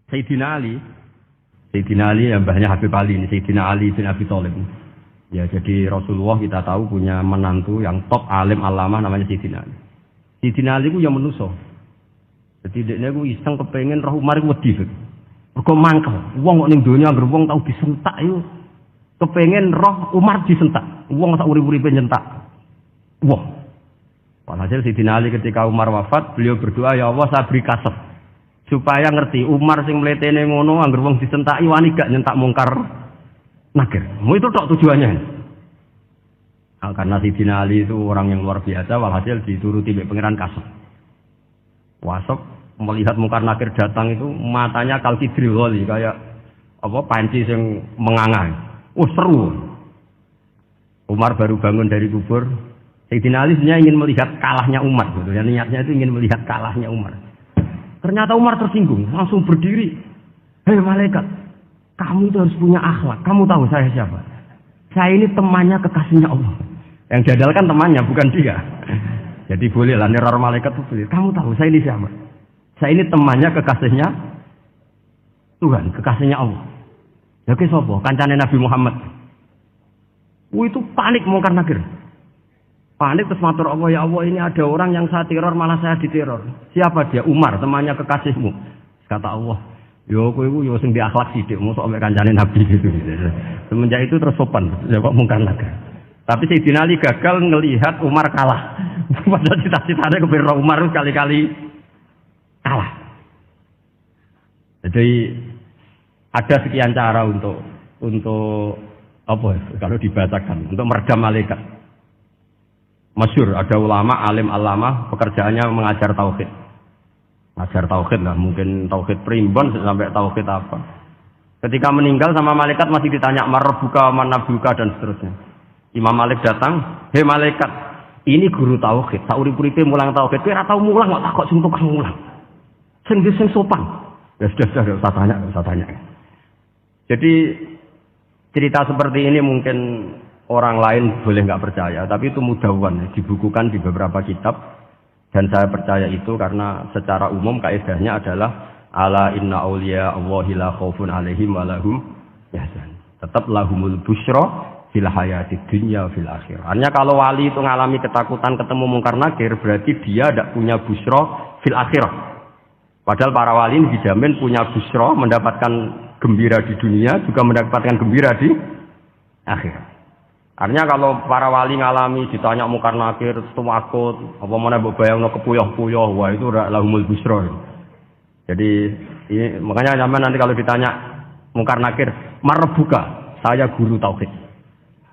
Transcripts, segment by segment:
Sayyidina Ali yang mbahnya Habib Ali ini, Sayyidina Ali bin Abi Thalib. Ya, jadi Rasulullah kita tahu punya menantu yang top alim alama namanya Sayyidina Ali. Sayyidina Ali ku yang menuso. Jadi dekne ku iseng kepengin roh Umar ku wedi. Mergo mangkel. Wong kok ning donya anggere wong tau disentak yo kepengin roh Umar disentak. Wong sak urip-uripe nyentak. Wah. Walhasil Sayyidina Ali ketika Umar wafat, beliau berdoa, ya Allah saya beri kasep supaya ngerti Umar sing mletene ngono anggere wong disentaki wani gak nyentak mungkar nakir. Itu tok tujuannya. Nah, karena Sayyidina Ali itu orang yang luar biasa, walhasil dituruti oleh pangeran kasep. Wasop melihat mungkar nakir datang itu matanya kalkidril wali kayak apa panci yang menganga. Seru. Umar baru bangun dari kubur. Sayyidina Ali sebenarnya ingin melihat kalahnya Umar. Gitu. Ya, niatnya itu ingin melihat kalahnya Umar. Ternyata Umar tersinggung, langsung berdiri. Hei malaikat, kamu itu harus punya akhlak. Kamu tahu saya siapa? Saya ini temannya kekasihnya Allah. Yang jadalkan temannya, bukan dia. Jadi boleh lah neror malaikat itu boleh. Kamu tahu saya ini siapa? Saya ini temannya kekasihnya Tuhan, kekasihnya Allah. Ya ke sopo, kancane Nabi Muhammad. Itu panik mungkar nakir. Panik terus matur Allah, ya Allah ini ada orang yang saya teror malah saya diteror. Siapa dia? Umar, temannya kekasihmu. Kata Allah, yo kowe iku yo sing di akhlak sithik, mosok mek kancane Nabi gitu. Semenjak itu terus sopan, ya kok mungkar nakir. Tapi Sayyidina Ali gagal ngelihat Umar kalah. Padahal cita-citanya kepada Umar kali-kali kalah. Jadi ada sekian cara untuk apa kalau dibacakan untuk meredam malaikat. Masyhur ada ulama alim alama pekerjaannya mengajar tauhid. Ajar tauhid lah, mungkin tauhid primbon sampai tauhid apa. Ketika meninggal sama malaikat masih ditanya marbuka, manabuka dan seterusnya. Imam Malik datang, "Hei malaikat, ini guru tauhid, sak urip-uripe mulang tauhid, kowe ora tau mulang kok takok sing tukang mulang. Sing sopan." Ya sudah usah tanya. Jadi cerita seperti ini mungkin orang lain boleh nggak percaya, tapi itu mudawwan, dibukukan di beberapa kitab, dan saya percaya itu karena secara umum kaidahnya adalah ala inna auliya Allahi la khaufun alaihim wa lahum yahzan. Tetap lahumul busyra fil hayatid dunya fil akhirah. Artinya kalau wali itu mengalami ketakutan ketemu mungkar nakir, berarti dia tidak punya busyra fil akhirah. Padahal para wali ini dijamin punya busyra, mendapatkan gembira di dunia, juga mendapatkan gembira di akhirat. Artinya kalau para wali ngalami ditanya mungkar nakir, tumakut, apa mana mbok bayangno kepuyuh-puyuh, wah itu lahumul busra. Jadi ini makanya zaman nanti kalau ditanya mungkar nakir, marbuka, saya guru tauhid.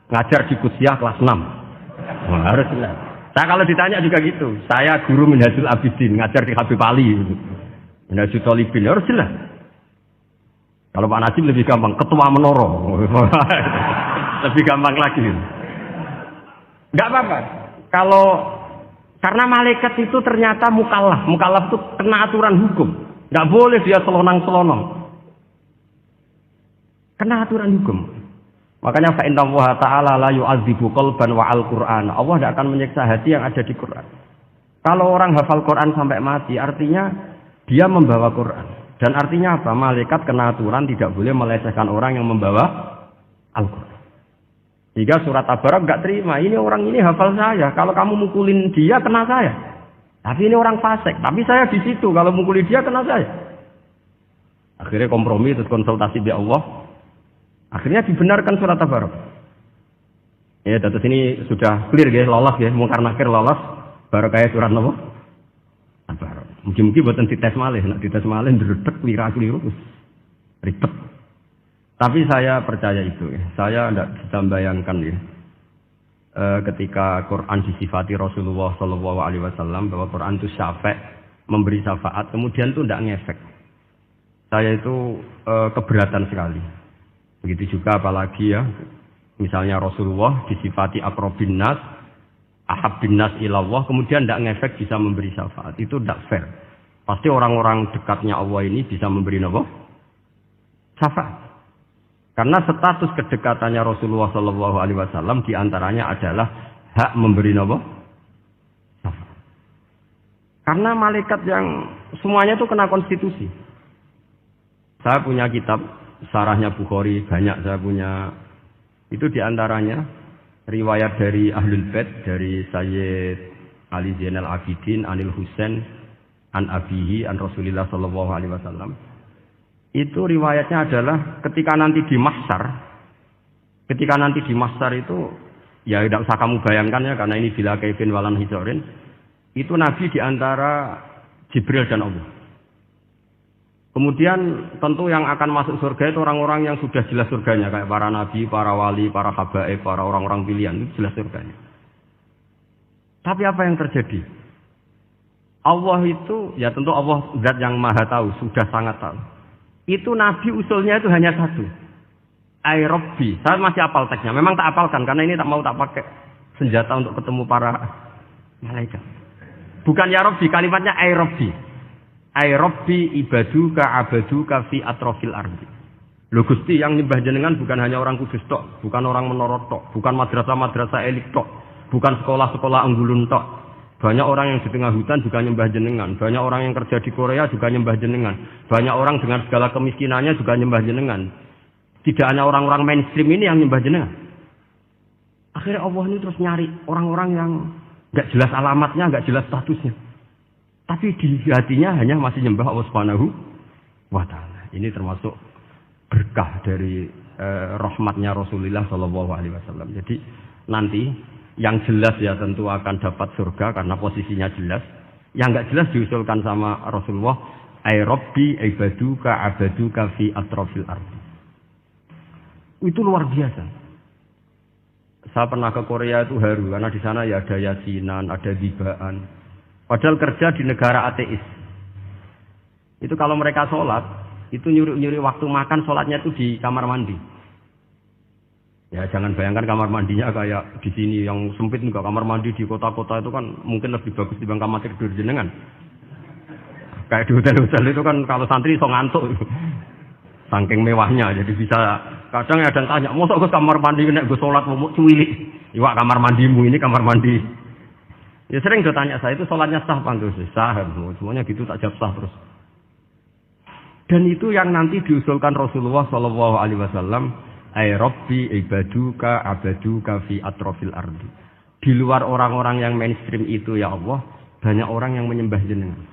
Ngajar di Kusyah kelas 6. Nah, harus jelas. Saya kalau ditanya juga gitu, saya guru Minhajul Abidin, ngajar di Habib Ali. Minhajul Thalibin, harus jelas. Kalau Pak Najib lebih gampang, ketua menoro. Lebih gampang lagi. Enggak apa-apa. Kalau karena malaikat itu ternyata mukallaf. Mukallaf itu kena aturan hukum. Enggak boleh dia selonang-selonong. Kena aturan hukum. Makanya fa innallaha ta'ala la yu'adzibu qalban wa al-Qur'an. Allah tidak akan menyiksa hati yang ada di Quran. Kalau orang hafal Quran sampai mati, artinya dia membawa Quran. Dan artinya apa? Malaikat kena aturan tidak boleh melecehkan orang yang membawa Al-Quran. Jika surat Tabarak nggak terima, ini orang ini hafal saya. Kalau kamu mukulin dia, kena saya. Tapi ini orang fasik. Tapi saya di situ. Kalau mukulin dia, kena saya. Akhirnya kompromi, terus konsultasi di Allah. Akhirnya dibenarkan surat Tabarak. Ya, terus ini sudah clear ya, lolos ya, mungkar nakir lolos. Baru kayak surat apa? Tabarak. Mungkin buatan dites malih, nak dites malih, dredeg, keliru, ribet. Tapi saya percaya itu, ya. Saya tidak bisa membayangkan ya, ketika Quran disifati Rasulullah SAW bahwa Quran itu syafa', memberi syafaat, kemudian itu tidak ngefek. Saya itu keberatan sekali. Begitu juga apalagi ya, misalnya Rasulullah disifati aqrabin nas, ahabbin nas ilallah, kemudian tidak ngefek bisa memberi syafaat. Itu tidak fair. Pasti orang-orang dekatnya Allah ini bisa memberi apa? Syafaat. Karena status kedekatannya Rasulullah SAW diantaranya adalah hak memberi apa? Syafaat. Karena malaikat yang semuanya itu kena konstitusi. Saya punya kitab Syarahnya Bukhari banyak saya punya. Itu diantaranya riwayat dari Ahlul Bait dari Sayyid Ali Zainal Abidin Anil Husain an abihi an Rasulillah sallallahu alaihi wasallam. Itu riwayatnya adalah ketika nanti di mahsyar itu ya tidak usah kamu bayangkan ya karena ini bila kaifin walan hizorin. Itu Nabi diantara Jibril dan Allah. Kemudian tentu yang akan masuk surga itu orang-orang yang sudah jelas surganya kayak para nabi, para wali, para habaib, para orang-orang pilihan itu jelas surganya. Tapi apa yang terjadi? Allah itu ya tentu Allah zat yang maha tahu, sudah sangat tahu. Itu nabi usulnya itu hanya satu. Ai Rabbi. Saya masih hafal teksnya. Memang tak hafalkan karena ini tak mau tak pakai senjata untuk ketemu para malaikat. Bukan ya Rabbi, kalimatnya ai Rabbi. Ai Rabbi ibaduka abaduka fi atrofil ardi. Lho Gusti yang nyembah jenengan bukan hanya orang kudus tok, bukan orang menorot tok, bukan madrasah-madrasah elit tok, bukan sekolah-sekolah anggulun tok. Banyak orang yang di tengah hutan juga nyembah jenengan, banyak orang yang kerja di Korea juga nyembah jenengan, banyak orang dengan segala kemiskinannya juga nyembah jenengan. Tidak hanya orang-orang mainstream ini yang nyembah jenengan. Akhirnya Allah ini terus nyari orang-orang yang enggak jelas alamatnya, enggak jelas statusnya. Tapi di hatinya hanya masih nyembah Allah Subhanahu wa taala. Ini termasuk berkah dari rahmatnya Rasulullah sallallahu alaihi wasallam. Jadi nanti yang jelas ya tentu akan dapat surga karena posisinya jelas. Yang enggak jelas diusulkan sama Rasulullah, ai Rabbi ibaduka abaduka fi atrofil ardi. Itu luar biasa. Saya pernah ke Korea itu haru karena di sana ya ada yasinan, ada dibaan. Padahal kerja di negara ateis. Itu kalau mereka sholat, itu nyuri-nyuri waktu makan sholatnya itu di kamar mandi. Ya jangan bayangkan kamar mandinya kayak di sini yang sempit enggak. Kamar mandi di kota-kota itu kan mungkin lebih bagus dibanding kamar tidur jenengan. Kayak di hotel-hotel itu kan kalau santri so ngantuk. Saking mewahnya jadi bisa kadang ada yang tanya, "Mosok ke kamar mandi nek gue sholat mau cuwilik?" Iwak kamar mandimu ini kamar mandi. Ya sering tanya saya itu sholatnya sah apa enggak? Sah, semuanya gitu tak jawab sah terus. Dan itu yang nanti diusulkan Rasulullah Shallallahu Alaihi Wasallam, ai Rabbi ibaduka abaduka fi atrofil ardi. Di luar orang-orang yang mainstream itu ya Allah, banyak orang yang menyembah jenengan.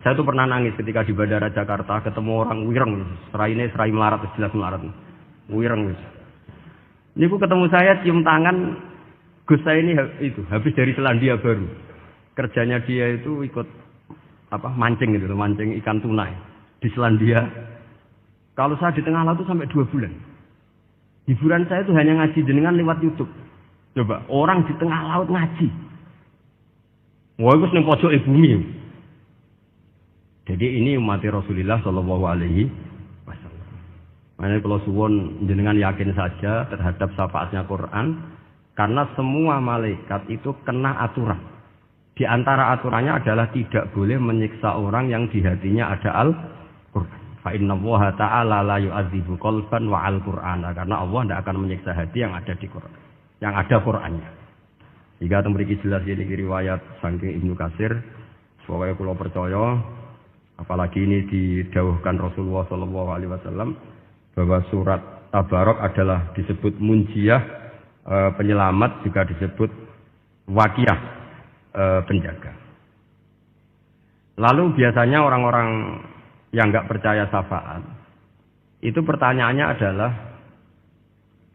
Saya tuh pernah nangis ketika di Bandara Jakarta ketemu orang wireng, serai melarat, jelas melarat, wireng. Ini aku ketemu saya cium tangan. Gus saya ini itu habis dari Selandia Baru. Kerjanya dia itu ikut mancing gitu, mancing ikan tuna di Selandia. Kalau saya di tengah laut itu sampai 2 bulan. Hiburan saya itu hanya ngaji jenengan lewat YouTube. Coba orang di tengah laut ngaji. Wah itu ning pojok bumi. Jadi ini umat Rasulullah Shallallahu Alaihi Wasallam. Makanya kalau suwon jenengan yakin saja terhadap syafaatnya Quran. Karena semua malaikat itu kena aturan. Di antara aturannya adalah tidak boleh menyiksa orang yang di hatinya ada Al-Quran. Fa innallaha ta'ala la yu'adzibu qalban wa al-Qur'ana. Karena Allah tidak akan menyiksa hati yang ada di Quran, yang ada Qurannya. Jika memiliki jelas ini riwayat saking Ibnu Katsir, pokoknya kalau percaya, apalagi ini didhawuhkan Rasulullah Shallallahu Alaihi Wasallam bahwa surat Tabarok adalah disebut munjiyah. Penyelamat juga disebut wakiyah penjaga. Lalu biasanya orang-orang yang nggak percaya syafaat itu pertanyaannya adalah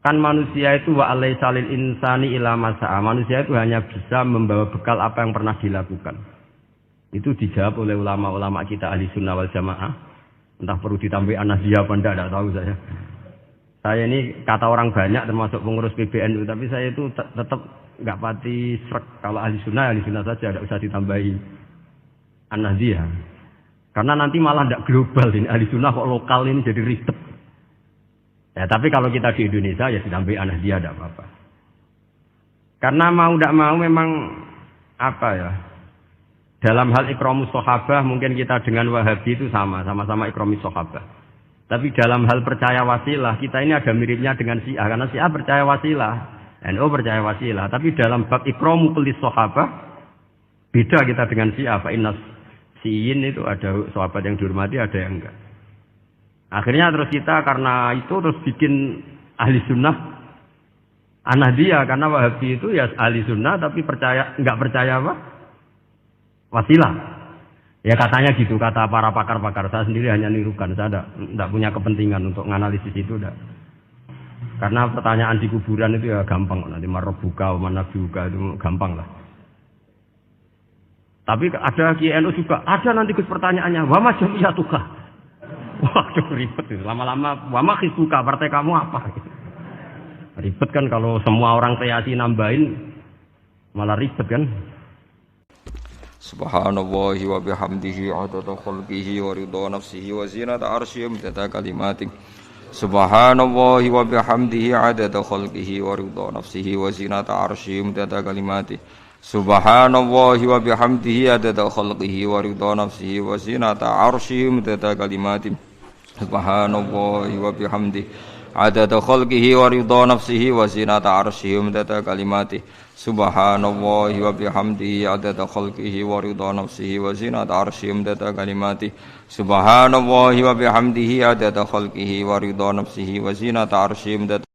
kan manusia itu wa alaisalil insani ila masa'a. Manusia itu hanya bisa membawa bekal apa yang pernah dilakukan. Itu dijawab oleh ulama-ulama kita ahli sunnah wal jamaah. Entah perlu ditambah anasiyah apa enggak tahu saya. Saya ini kata orang banyak termasuk pengurus PBNU, tapi saya itu tetap nggak pati srek. Kalau ahli sunnah saja, tidak usah ditambahi an-nahdiyah. Karena nanti malah tidak global ini ahli sunnah kok lokal ini jadi ribet. Ya tapi kalau kita di Indonesia ya ditambahi an-nahdiyah tidak apa-apa. Karena mau tidak mau memang dalam hal ikramus sahabah mungkin kita dengan Wahabi itu sama-sama ikramus sahabah. Tapi dalam hal percaya wasilah, kita ini ada miripnya dengan Syiah. Karena Syiah percaya wasilah, NU percaya wasilah. Tapi dalam bab ikramu kulis sahabah, beda kita dengan Syiah. Fa innas Siyin itu ada sahabat yang dihormati, ada yang enggak. Akhirnya terus kita karena itu terus bikin ahli sunnah Ahmadiyah, karena Wahabi itu ya ahli sunnah tapi enggak percaya apa? Wasilah. Ya katanya gitu, kata para pakar-pakar. Saya sendiri hanya nirukan, saya enggak punya kepentingan untuk menganalisis itu enggak. Karena pertanyaan di kuburan itu ya gampang, nanti marbuka, manabiuka itu gampang lah. Tapi ada KNU juga, ada nanti pertanyaannya, wa ma jamiyatuka. Waduh ribet itu. Lama-lama wa ma hizbuka, partai kamu apa? Ribet kan kalau semua orang teasi nambahin malah ribet kan. Subhanallahi wa bihamdihi adada khalqihi wa ridha nafsihi wa zinata arsyihi wa midada kalimatihi. Subhanallahi wa bihamdihi adada khalqihi wa ridha nafsihi wa zinata arsyihi wa midada kalimatihi. Subhanallahi wa bihamdihi adada khalqihi wa ridha nafsihi wa zinata arsyihi wa midada kalimatihi. Subhanallahi wa bihamdihi adada khalqihi wa ridha nafsihi wa zinata arsyihi wa midada kalimatihi. Subhanallahi wa bihamdihi adada khalqihi wa ridha nafsihi wa zinata arsyihi wa midada kalimatihi. Subhanallahi wa bihamdihi adada khalqihi wa ridha nafsihi wa zinata arsyihi wa midada